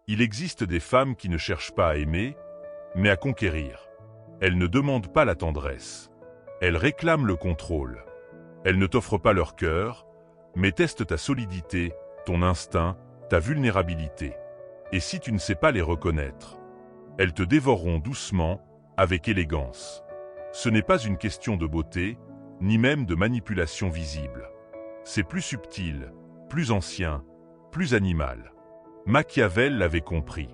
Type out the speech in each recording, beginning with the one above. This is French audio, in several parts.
Il existe des femmes qui ne cherchent pas à aimer, mais à conquérir. Elles ne demandent pas la tendresse. Elles réclament le contrôle. Elles ne t'offrent pas leur cœur, mais testent ta solidité, ton instinct, ta vulnérabilité. Et si tu ne sais pas les reconnaître, elles te dévoreront doucement, avec élégance. Ce n'est pas une question de beauté, ni même de manipulation visible. C'est plus subtil, plus ancien, plus animal. Machiavel l'avait compris.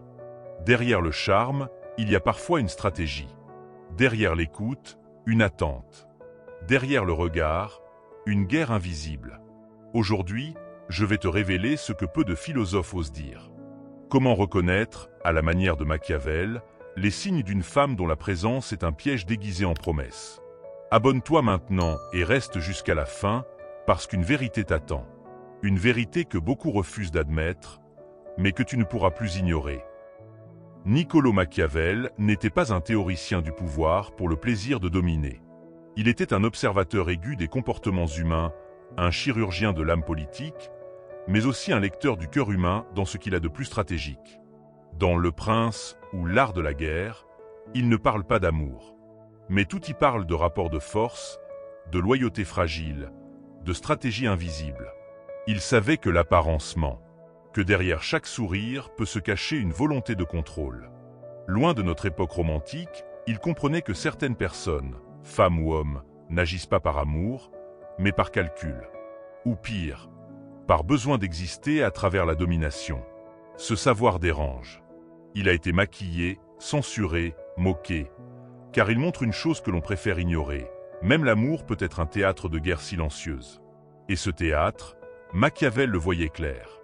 Derrière le charme, il y a parfois une stratégie. Derrière l'écoute, une attente. Derrière le regard, une guerre invisible. Aujourd'hui, je vais te révéler ce que peu de philosophes osent dire. Comment reconnaître, à la manière de Machiavel, les signes d'une femme dont la présence est un piège déguisé en promesse. Abonne-toi maintenant et reste jusqu'à la fin, parce qu'une vérité t'attend. Une vérité que beaucoup refusent d'admettre, mais que tu ne pourras plus ignorer. Niccolò Machiavel n'était pas un théoricien du pouvoir pour le plaisir de dominer. Il était un observateur aigu des comportements humains, un chirurgien de l'âme politique, mais aussi un lecteur du cœur humain dans ce qu'il a de plus stratégique. Dans Le Prince ou L'Art de la guerre, il ne parle pas d'amour. Mais tout y parle de rapports de force, de loyauté fragile, de stratégie invisible. Il savait que l'apparence ment, que derrière chaque sourire peut se cacher une volonté de contrôle. Loin de notre époque romantique, il comprenait que certaines personnes, femmes ou hommes, n'agissent pas par amour, mais par calcul. Ou pire, par besoin d'exister à travers la domination. Ce savoir dérange. Il a été maquillé, censuré, moqué, car il montre une chose que l'on préfère ignorer. Même l'amour peut être un théâtre de guerre silencieuse. Et ce théâtre, Machiavel le voyait clair.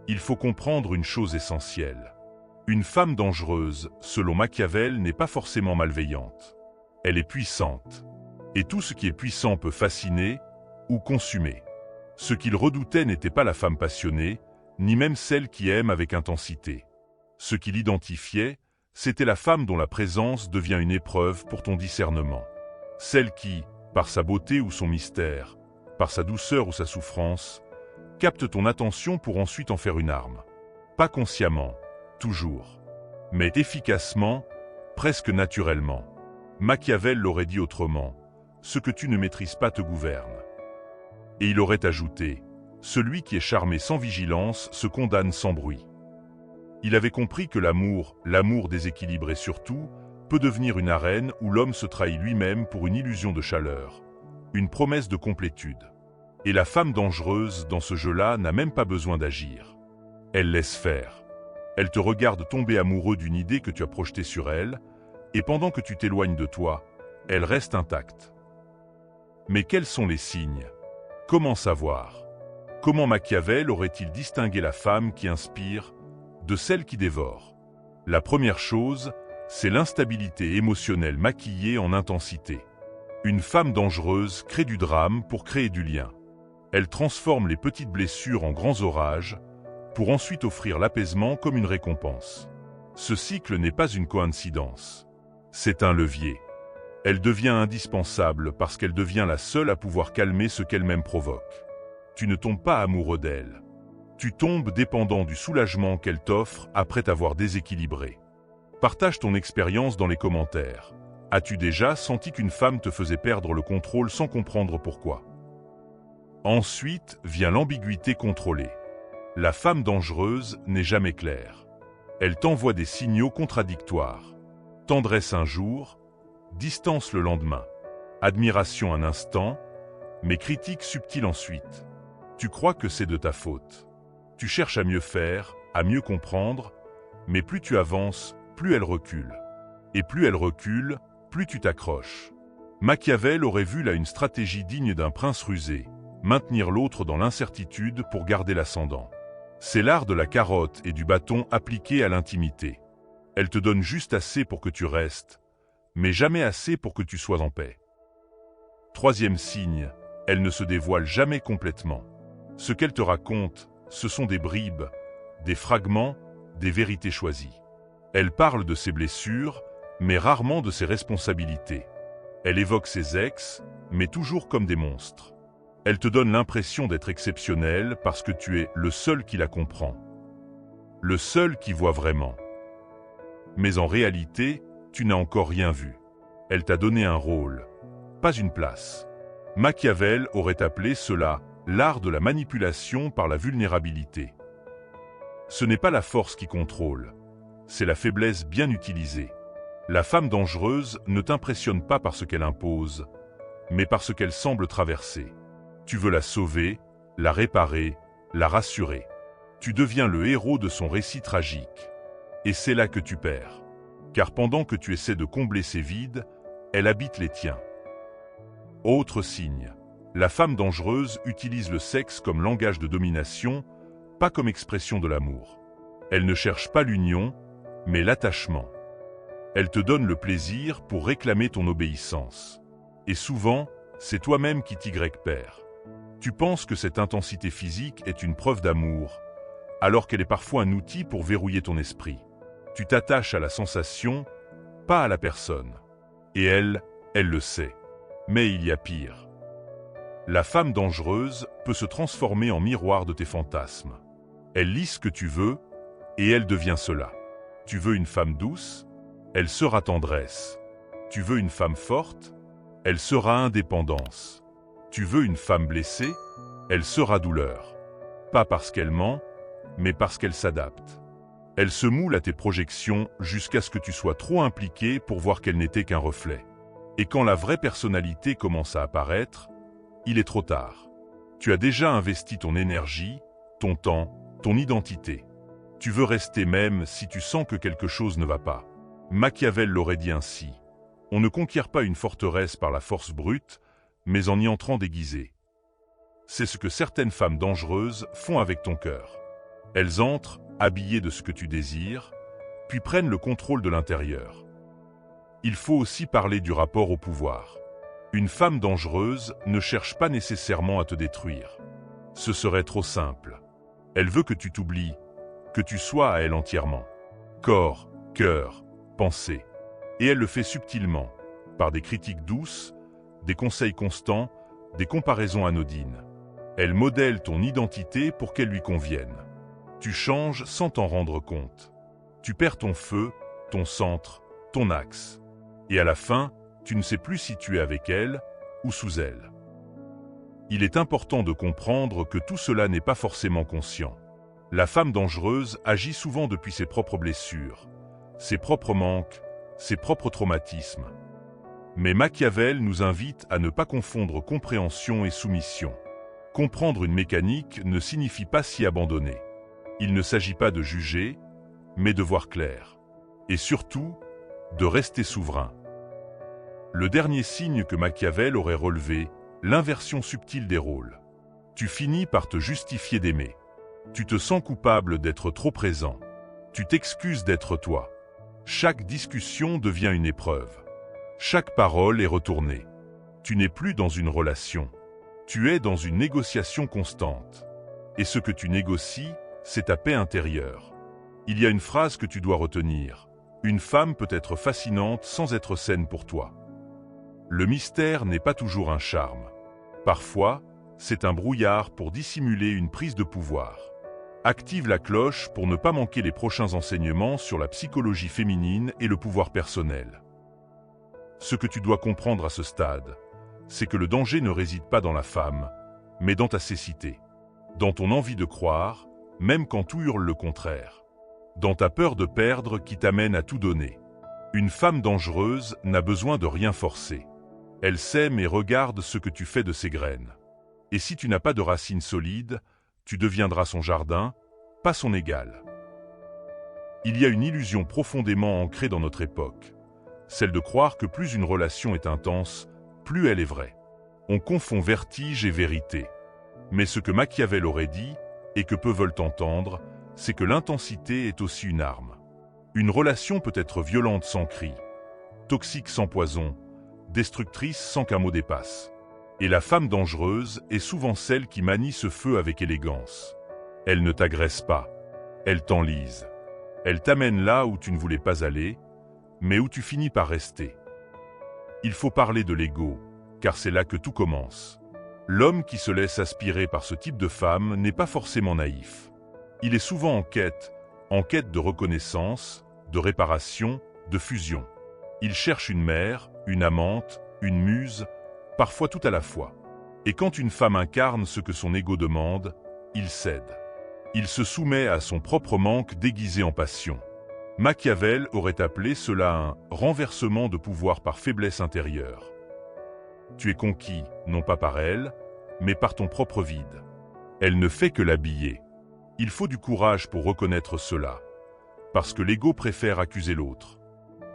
Il faut comprendre une chose essentielle. Une femme dangereuse, selon Machiavel, n'est pas forcément malveillante. Elle est puissante. Et tout ce qui est puissant peut fasciner ou consumer. Ce qu'il redoutait n'était pas la femme passionnée, ni même celle qui aime avec intensité. Ce qu'il identifiait, c'était la femme dont la présence devient une épreuve pour ton discernement. Celle qui, par sa beauté ou son mystère, par sa douceur ou sa souffrance, capte ton attention pour ensuite en faire une arme. Pas consciemment, toujours, mais efficacement, presque naturellement. Machiavel l'aurait dit autrement, ce que tu ne maîtrises pas te gouverne. Et il aurait ajouté, celui qui est charmé sans vigilance se condamne sans bruit. Il avait compris que l'amour déséquilibré surtout, peut devenir une arène où l'homme se trahit lui-même pour une illusion de chaleur, une promesse de complétude. Et la femme dangereuse dans ce jeu-là n'a même pas besoin d'agir. Elle laisse faire. Elle te regarde tomber amoureux d'une idée que tu as projetée sur elle, et pendant que tu t'éloignes de toi, elle reste intacte. Mais quels sont les signes? Comment savoir? Comment Machiavel aurait-il distingué la femme qui inspire de celle qui dévore? La première chose, c'est l'instabilité émotionnelle maquillée en intensité. Une femme dangereuse crée du drame pour créer du lien. Elle transforme les petites blessures en grands orages, pour ensuite offrir l'apaisement comme une récompense. Ce cycle n'est pas une coïncidence. C'est un levier. Elle devient indispensable parce qu'elle devient la seule à pouvoir calmer ce qu'elle-même provoque. Tu ne tombes pas amoureux d'elle. Tu tombes dépendant du soulagement qu'elle t'offre après t'avoir déséquilibré. Partage ton expérience dans les commentaires. As-tu déjà senti qu'une femme te faisait perdre le contrôle sans comprendre pourquoi? Ensuite vient l'ambiguïté contrôlée. La femme dangereuse n'est jamais claire. Elle t'envoie des signaux contradictoires. Tendresse un jour, distance le lendemain. Admiration un instant, mais critique subtile ensuite. Tu crois que c'est de ta faute. Tu cherches à mieux faire, à mieux comprendre, mais plus tu avances, plus elle recule. Et plus elle recule, plus tu t'accroches. Machiavel aurait vu là une stratégie digne d'un prince rusé, maintenir l'autre dans l'incertitude pour garder l'ascendant. C'est l'art de la carotte et du bâton appliqué à l'intimité. Elle te donne juste assez pour que tu restes, mais jamais assez pour que tu sois en paix. Troisième signe, elle ne se dévoile jamais complètement. Ce qu'elle te raconte, ce sont des bribes, des fragments, des vérités choisies. Elle parle de ses blessures, mais rarement de ses responsabilités. Elle évoque ses ex, mais toujours comme des monstres. Elle te donne l'impression d'être exceptionnelle parce que tu es le seul qui la comprend. le seul qui voit vraiment. Mais en réalité, tu n'as encore rien vu. Elle t'a donné un rôle, pas une place. Machiavel aurait appelé cela l'art de la manipulation par la vulnérabilité. Ce n'est pas la force qui contrôle, c'est la faiblesse bien utilisée. La femme dangereuse ne t'impressionne pas par ce qu'elle impose, mais par ce qu'elle semble traverser. Tu veux la sauver, la réparer, la rassurer. Tu deviens le héros de son récit tragique. Et c'est là que tu perds. Car pendant que tu essaies de combler ses vides, elle habite les tiens. Autre signe, la femme dangereuse utilise le sexe comme langage de domination, pas comme expression de l'amour. Elle ne cherche pas l'union, mais l'attachement. Elle te donne le plaisir pour réclamer ton obéissance. Et souvent, c'est toi-même qui t'y perds. Tu penses que cette intensité physique est une preuve d'amour, alors qu'elle est parfois un outil pour verrouiller ton esprit. Tu t'attaches à la sensation, pas à la personne. Et elle le sait. Mais il y a pire. La femme dangereuse peut se transformer en miroir de tes fantasmes. Elle lit ce que tu veux, et elle devient cela. Tu veux une femme douce? Elle sera tendresse. Tu veux une femme forte? Elle sera indépendance. Tu veux une femme blessée? Elle sera douleur. Pas parce qu'elle ment, mais parce qu'elle s'adapte. Elle se moule à tes projections jusqu'à ce que tu sois trop impliqué pour voir qu'elle n'était qu'un reflet. Et quand la vraie personnalité commence à apparaître, il est trop tard. Tu as déjà investi ton énergie, ton temps, ton identité. Tu veux rester même si tu sens que quelque chose ne va pas. Machiavel l'aurait dit ainsi. On ne conquiert pas une forteresse par la force brute, mais en y entrant déguisée. C'est ce que certaines femmes dangereuses font avec ton cœur. Elles entrent, habillées de ce que tu désires, puis prennent le contrôle de l'intérieur. Il faut aussi parler du rapport au pouvoir. Une femme dangereuse ne cherche pas nécessairement à te détruire. Ce serait trop simple. Elle veut que tu t'oublies, que tu sois à elle entièrement. Corps, cœur, pensée. Et elle le fait subtilement, par des critiques douces, des conseils constants, des comparaisons anodines. Elle modèle ton identité pour qu'elle lui convienne. Tu changes sans t'en rendre compte. Tu perds ton feu, ton centre, ton axe. Et à la fin, tu ne sais plus si tu es avec elle ou sous elle. Il est important de comprendre que tout cela n'est pas forcément conscient. La femme dangereuse agit souvent depuis ses propres blessures, ses propres manques, ses propres traumatismes. Mais Machiavel nous invite à ne pas confondre compréhension et soumission. Comprendre une mécanique ne signifie pas s'y abandonner. Il ne s'agit pas de juger, mais de voir clair. Et surtout, de rester souverain. Le dernier signe que Machiavel aurait relevé, l'inversion subtile des rôles. Tu finis par te justifier d'aimer. Tu te sens coupable d'être trop présent. Tu t'excuses d'être toi. Chaque discussion devient une épreuve. Chaque parole est retournée. Tu n'es plus dans une relation. Tu es dans une négociation constante. Et ce que tu négocies, c'est ta paix intérieure. Il y a une phrase que tu dois retenir. Une femme peut être fascinante sans être saine pour toi. Le mystère n'est pas toujours un charme. Parfois, c'est un brouillard pour dissimuler une prise de pouvoir. Active la cloche pour ne pas manquer les prochains enseignements sur la psychologie féminine et le pouvoir personnel. Ce que tu dois comprendre à ce stade, c'est que le danger ne réside pas dans la femme, mais dans ta cécité. Dans ton envie de croire, même quand tout hurle le contraire. Dans ta peur de perdre qui t'amène à tout donner. Une femme dangereuse n'a besoin de rien forcer. Elle sème et regarde ce que tu fais de ses graines. Et si tu n'as pas de racines solides, tu deviendras son jardin, pas son égal. Il y a une illusion profondément ancrée dans notre époque, celle de croire que plus une relation est intense, plus elle est vraie. On confond vertige et vérité. Mais ce que Machiavel aurait dit, et que peu veulent entendre, c'est que l'intensité est aussi une arme. Une relation peut être violente sans cri, toxique sans poison, destructrice sans qu'un mot dépasse. Et la femme dangereuse est souvent celle qui manie ce feu avec élégance. Elle ne t'agresse pas, elle t'enlise. Elle t'amène là où tu ne voulais pas aller, mais où tu finis par rester. Il faut parler de l'ego, car c'est là que tout commence. L'homme qui se laisse aspirer par ce type de femme n'est pas forcément naïf. Il est souvent en quête, en quête de reconnaissance, de réparation, de fusion. Il cherche une mère, une amante, une muse, parfois tout à la fois. Et quand une femme incarne ce que son ego demande, il cède. Il se soumet à son propre manque déguisé en passion. Machiavel aurait appelé cela un renversement de pouvoir par faiblesse intérieure. Tu es conquis, non pas par elle, mais par ton propre vide. Elle ne fait que l'habiller. Il faut du courage pour reconnaître cela, parce que l'ego préfère accuser l'autre.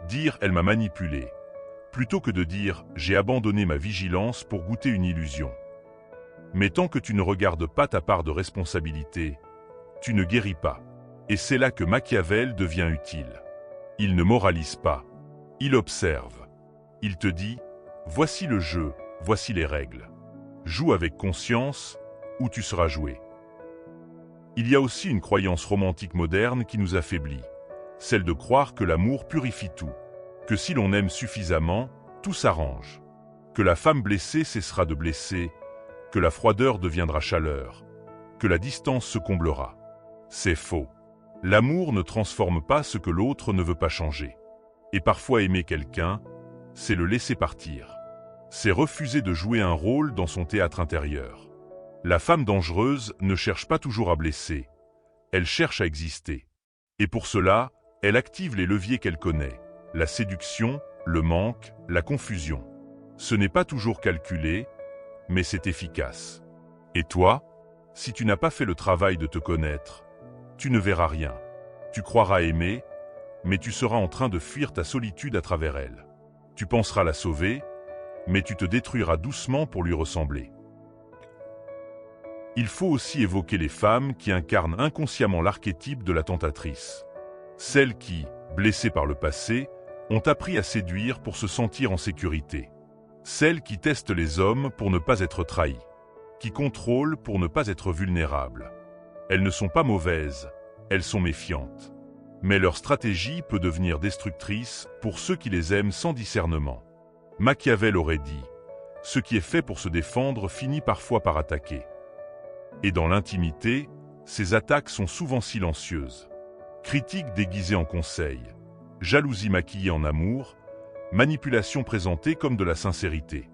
Dire « elle m'a manipulé », plutôt que de dire « j'ai abandonné ma vigilance pour goûter une illusion ». Mais tant que tu ne regardes pas ta part de responsabilité, tu ne guéris pas. Et c'est là que Machiavel devient utile. Il ne moralise pas, il observe. Il te dit « voici le jeu, voici les règles. Joue avec conscience ou tu seras joué ». Il y a aussi une croyance romantique moderne qui nous affaiblit, celle de croire que l'amour purifie tout, que si l'on aime suffisamment, tout s'arrange, que la femme blessée cessera de blesser, que la froideur deviendra chaleur, que la distance se comblera. C'est faux. L'amour ne transforme pas ce que l'autre ne veut pas changer. Et parfois aimer quelqu'un, c'est le laisser partir. C'est refuser de jouer un rôle dans son théâtre intérieur. La femme dangereuse ne cherche pas toujours à blesser, elle cherche à exister. Et pour cela, elle active les leviers qu'elle connaît, la séduction, le manque, la confusion. Ce n'est pas toujours calculé, mais c'est efficace. Et toi, si tu n'as pas fait le travail de te connaître, tu ne verras rien. Tu croiras aimer, mais tu seras en train de fuir ta solitude à travers elle. Tu penseras la sauver, mais tu te détruiras doucement pour lui ressembler. Il faut aussi évoquer les femmes qui incarnent inconsciemment l'archétype de la tentatrice. Celles qui, blessées par le passé, ont appris à séduire pour se sentir en sécurité. Celles qui testent les hommes pour ne pas être trahies, qui contrôlent pour ne pas être vulnérables. Elles ne sont pas mauvaises, elles sont méfiantes. Mais leur stratégie peut devenir destructrice pour ceux qui les aiment sans discernement. Machiavel aurait dit « Ce qui est fait pour se défendre finit parfois par attaquer ». Et dans l'intimité, ces attaques sont souvent silencieuses. Critiques déguisées en conseils, jalousie maquillée en amour, manipulation présentée comme de la sincérité.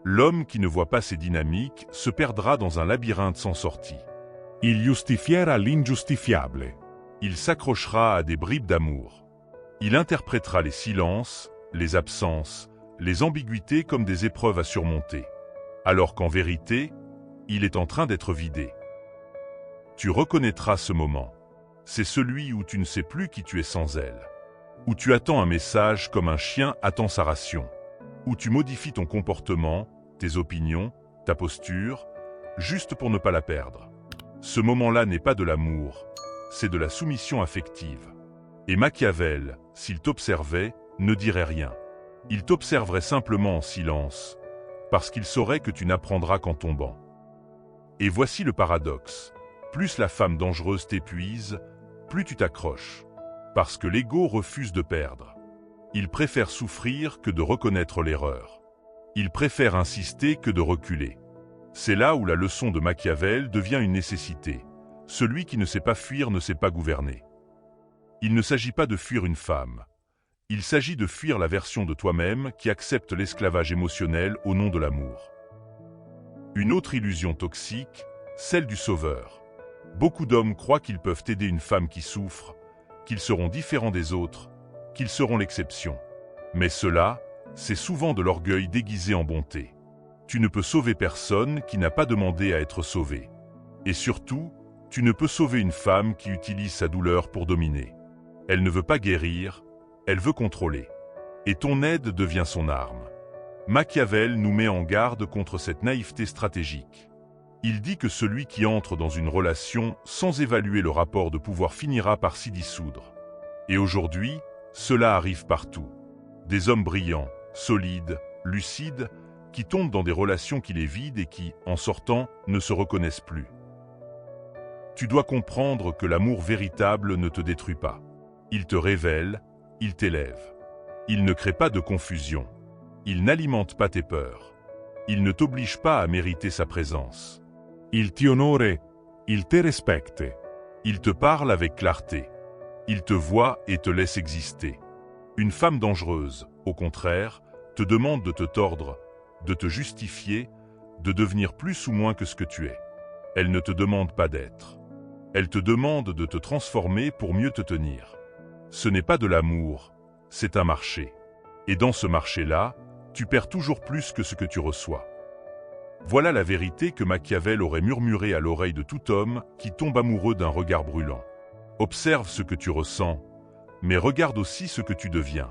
L'homme qui ne voit pas ces dynamiques se perdra dans un labyrinthe sans sortie. Il giustifiera l'ingiustifiable. Il s'accrochera à des bribes d'amour. Il interprétera les silences, les absences, les ambiguïtés comme des épreuves à surmonter. Alors qu'en vérité, il est en train d'être vidé. Tu reconnaîtras ce moment. C'est celui où tu ne sais plus qui tu es sans elle. Où tu attends un message comme un chien attend sa ration. Où tu modifies ton comportement, tes opinions, ta posture, juste pour ne pas la perdre. Ce moment-là n'est pas de l'amour, c'est de la soumission affective. Et Machiavel, s'il t'observait, ne dirait rien. Il t'observerait simplement en silence, parce qu'il saurait que tu n'apprendras qu'en tombant. Et voici le paradoxe. Plus la femme dangereuse t'épuise, plus tu t'accroches. Parce que l'ego refuse de perdre. Il préfère souffrir que de reconnaître l'erreur. Il préfère insister que de reculer. C'est là où la leçon de Machiavel devient une nécessité. Celui qui ne sait pas fuir ne sait pas gouverner. Il ne s'agit pas de fuir une femme. Il s'agit de fuir la version de toi-même qui accepte l'esclavage émotionnel au nom de l'amour. Une autre illusion toxique, celle du sauveur. Beaucoup d'hommes croient qu'ils peuvent aider une femme qui souffre, qu'ils seront différents des autres, qu'ils seront l'exception. Mais cela, c'est souvent de l'orgueil déguisé en bonté. Tu ne peux sauver personne qui n'a pas demandé à être sauvé. Et surtout, tu ne peux sauver une femme qui utilise sa douleur pour dominer. Elle ne veut pas guérir, elle veut contrôler. Et ton aide devient son arme. Machiavel nous met en garde contre cette naïveté stratégique. Il dit que celui qui entre dans une relation sans évaluer le rapport de pouvoir finira par s'y dissoudre. Et aujourd'hui, cela arrive partout. Des hommes brillants, solides, lucides, qui tombent dans des relations qui les vident et qui, en sortant, ne se reconnaissent plus. Tu dois comprendre que l'amour véritable ne te détruit pas. Il te révèle, il t'élève. Il ne crée pas de confusion. Il n'alimente pas tes peurs. Il ne t'oblige pas à mériter sa présence. Il ti onore, il te respecte. Il te parle avec clarté. Il te voit et te laisse exister. Une femme dangereuse, au contraire, te demande de te tordre, de te justifier, de devenir plus ou moins que ce que tu es. Elle ne te demande pas d'être. Elle te demande de te transformer pour mieux te tenir. Ce n'est pas de l'amour, c'est un marché. Et dans ce marché-là, tu perds toujours plus que ce que tu reçois. Voilà la vérité que Machiavel aurait murmurée à l'oreille de tout homme qui tombe amoureux d'un regard brûlant. Observe ce que tu ressens, mais regarde aussi ce que tu deviens.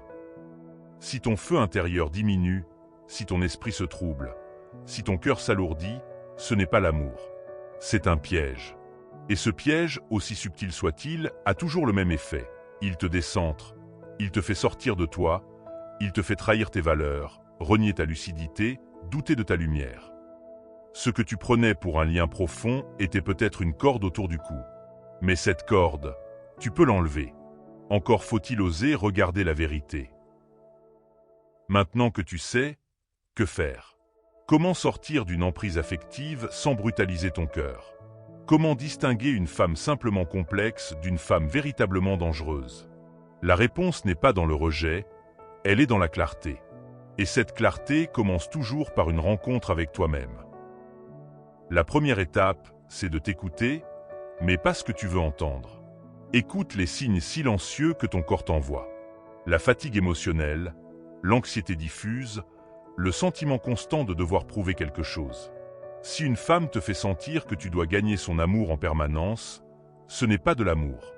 Si ton feu intérieur diminue, si ton esprit se trouble, si ton cœur s'alourdit, ce n'est pas l'amour. C'est un piège. Et ce piège, aussi subtil soit-il, a toujours le même effet. Il te décentre, il te fait sortir de toi, il te fait trahir tes valeurs, renier ta lucidité, douter de ta lumière. Ce que tu prenais pour un lien profond était peut-être une corde autour du cou. Mais cette corde, tu peux l'enlever. Encore faut-il oser regarder la vérité. Maintenant que tu sais, que faire? Comment sortir d'une emprise affective sans brutaliser ton cœur? Comment distinguer une femme simplement complexe d'une femme véritablement dangereuse? La réponse n'est pas dans le rejet, elle est dans la clarté. Et cette clarté commence toujours par une rencontre avec toi-même. La première étape, c'est de t'écouter, mais pas ce que tu veux entendre. Écoute les signes silencieux que ton corps t'envoie. La fatigue émotionnelle, l'anxiété diffuse, le sentiment constant de devoir prouver quelque chose. Si une femme te fait sentir que tu dois gagner son amour en permanence, ce n'est pas de l'amour.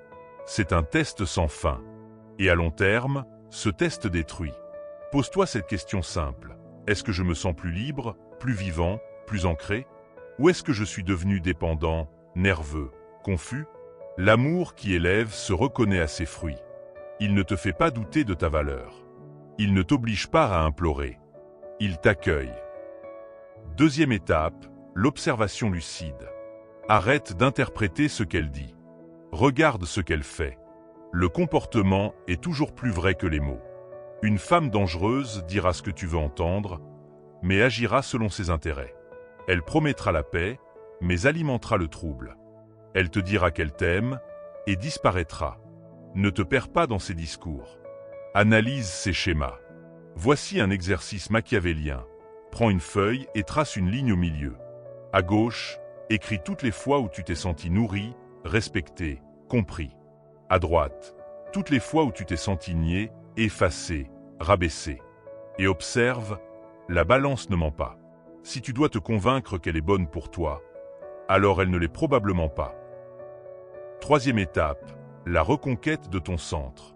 C'est un test sans fin. Et à long terme, ce test détruit. Pose-toi cette question simple. Est-ce que je me sens plus libre, plus vivant, plus ancré? Ou est-ce que je suis devenu dépendant, nerveux, confus? L'amour qui élève se reconnaît à ses fruits. Il ne te fait pas douter de ta valeur. Il ne t'oblige pas à implorer. Il t'accueille. Deuxième étape, l'observation lucide. Arrête d'interpréter ce qu'elle dit. Regarde ce qu'elle fait. Le comportement est toujours plus vrai que les mots. Une femme dangereuse dira ce que tu veux entendre, mais agira selon ses intérêts. Elle promettra la paix, mais alimentera le trouble. Elle te dira qu'elle t'aime et disparaîtra. Ne te perds pas dans ses discours. Analyse ses schémas. Voici un exercice machiavélien. Prends une feuille et trace une ligne au milieu. À gauche, écris toutes les fois où tu t'es senti nourri, respecté, compris. À droite, toutes les fois où tu t'es senti nié, effacé, rabaissé. Et observe, la balance ne ment pas. Si tu dois te convaincre qu'elle est bonne pour toi, alors elle ne l'est probablement pas. Troisième étape, la reconquête de ton centre.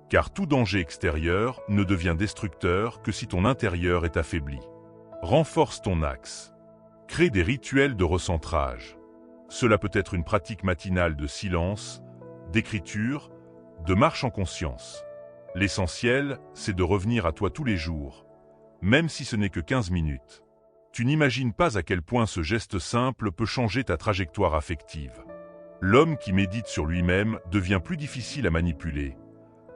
Car tout danger extérieur ne devient destructeur que si ton intérieur est affaibli. Renforce ton axe. Crée des rituels de recentrage. Cela peut être une pratique matinale de silence, d'écriture, de marche en conscience. L'essentiel, c'est de revenir à toi tous les jours, même si ce n'est que 15 minutes. Tu n'imagines pas à quel point ce geste simple peut changer ta trajectoire affective. L'homme qui médite sur lui-même devient plus difficile à manipuler,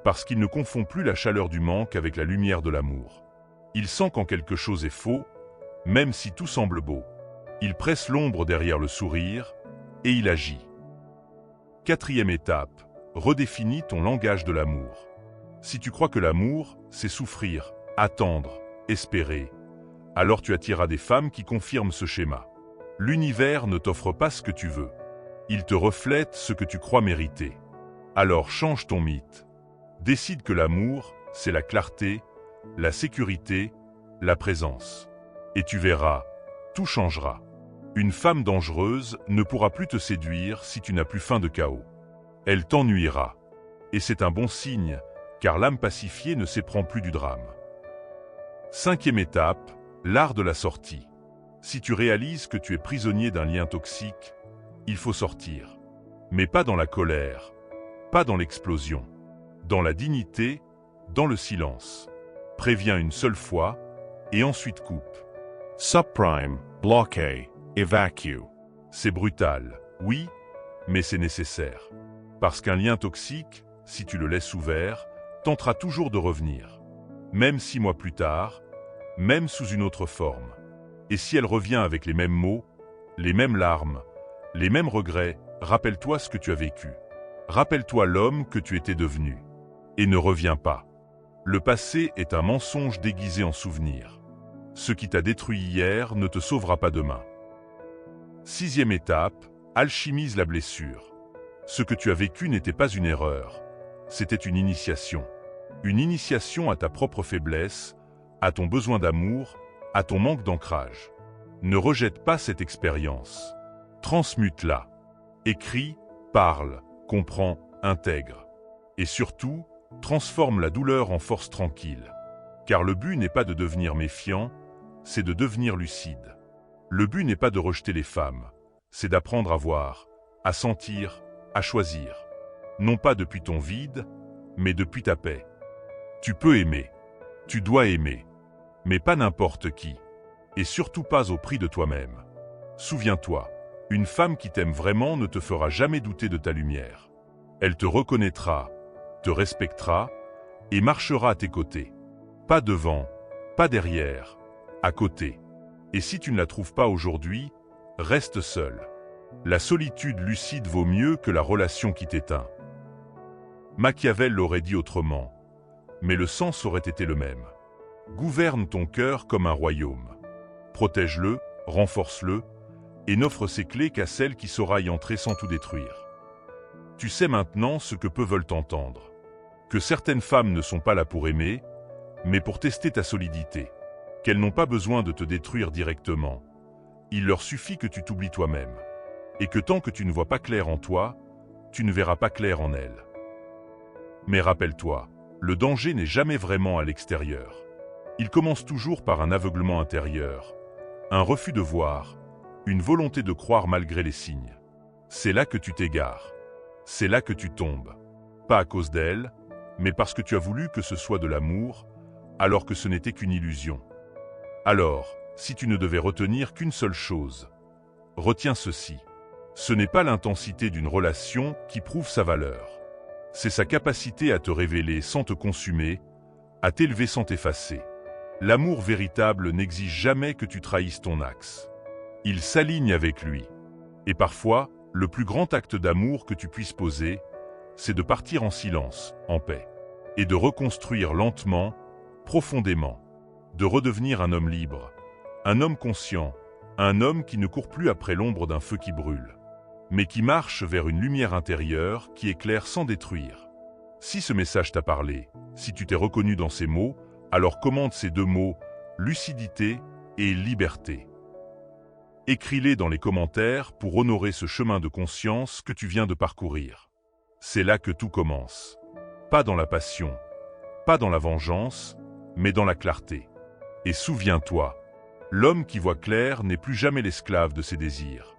parce qu'il ne confond plus la chaleur du manque avec la lumière de l'amour. Il sent quand quelque chose est faux, même si tout semble beau. Il presse l'ombre derrière le sourire, et il agit. Quatrième étape, redéfinis ton langage de l'amour. Si tu crois que l'amour, c'est souffrir, attendre, espérer, alors tu attireras des femmes qui confirment ce schéma. L'univers ne t'offre pas ce que tu veux. Il te reflète ce que tu crois mériter. Alors change ton mythe. Décide que l'amour, c'est la clarté, la sécurité, la présence. Et tu verras, tout changera. Une femme dangereuse ne pourra plus te séduire si tu n'as plus faim de chaos. Elle t'ennuiera. Et c'est un bon signe, car l'âme pacifiée ne s'éprend plus du drame. Cinquième étape, l'art de la sortie. Si tu réalises que tu es prisonnier d'un lien toxique, il faut sortir. Mais pas dans la colère, pas dans l'explosion. Dans la dignité, dans le silence. Préviens une seule fois, et ensuite coupe. Subprime, bloquer, évacue. C'est brutal, oui, mais c'est nécessaire. Parce qu'un lien toxique, si tu le laisses ouvert, tentera toujours de revenir. Même 6 mois plus tard, même sous une autre forme. Et si elle revient avec les mêmes mots, les mêmes larmes, les mêmes regrets, rappelle-toi ce que tu as vécu. Rappelle-toi l'homme que tu étais devenu. Et ne reviens pas. Le passé est un mensonge déguisé en souvenir. Ce qui t'a détruit hier ne te sauvera pas demain. 6e étape, alchimise la blessure. Ce que tu as vécu n'était pas une erreur. C'était une initiation. Une initiation à ta propre faiblesse, à ton besoin d'amour, à ton manque d'ancrage. Ne rejette pas cette expérience. Transmute-la. Écris, parle, comprends, intègre. Et surtout, transforme la douleur en force tranquille. Car le but n'est pas de devenir méfiant, c'est de devenir lucide. Le but n'est pas de rejeter les femmes, c'est d'apprendre à voir, à sentir, à choisir. Non pas depuis ton vide, mais depuis ta paix. Tu peux aimer. Tu dois aimer. Mais pas n'importe qui. Et surtout pas au prix de toi-même. Souviens-toi, une femme qui t'aime vraiment ne te fera jamais douter de ta lumière. Elle te reconnaîtra, te respectera et marchera à tes côtés. Pas devant, pas derrière, à côté. Et si tu ne la trouves pas aujourd'hui, reste seul. La solitude lucide vaut mieux que la relation qui t'éteint. Machiavel l'aurait dit autrement, mais le sens aurait été le même. Gouverne ton cœur comme un royaume. Protège-le, renforce-le, et n'offre ses clés qu'à celle qui saura y entrer sans tout détruire. Tu sais maintenant ce que peu veulent entendre. Que certaines femmes ne sont pas là pour aimer, mais pour tester ta solidité. Qu'elles n'ont pas besoin de te détruire directement. Il leur suffit que tu t'oublies toi-même. Et que tant que tu ne vois pas clair en toi, tu ne verras pas clair en elles. Mais rappelle-toi, le danger n'est jamais vraiment à l'extérieur. Il commence toujours par un aveuglement intérieur, un refus de voir, une volonté de croire malgré les signes. C'est là que tu t'égares. C'est là que tu tombes. Pas à cause d'elle, mais parce que tu as voulu que ce soit de l'amour, alors que ce n'était qu'une illusion. Alors, si tu ne devais retenir qu'une seule chose, retiens ceci. Ce n'est pas l'intensité d'une relation qui prouve sa valeur. C'est sa capacité à te révéler sans te consumer, à t'élever sans t'effacer. L'amour véritable n'exige jamais que tu trahisses ton axe. Il s'aligne avec lui. Et parfois, le plus grand acte d'amour que tu puisses poser, c'est de partir en silence, en paix, et de reconstruire lentement, profondément, de redevenir un homme libre, un homme conscient, un homme qui ne court plus après l'ombre d'un feu qui brûle, mais qui marche vers une lumière intérieure qui éclaire sans détruire. Si ce message t'a parlé, si tu t'es reconnu dans ces mots, alors commande ces 2 mots, lucidité et liberté. Écris-les dans les commentaires pour honorer ce chemin de conscience que tu viens de parcourir. C'est là que tout commence. Pas dans la passion, pas dans la vengeance, mais dans la clarté. Et souviens-toi, l'homme qui voit clair n'est plus jamais l'esclave de ses désirs.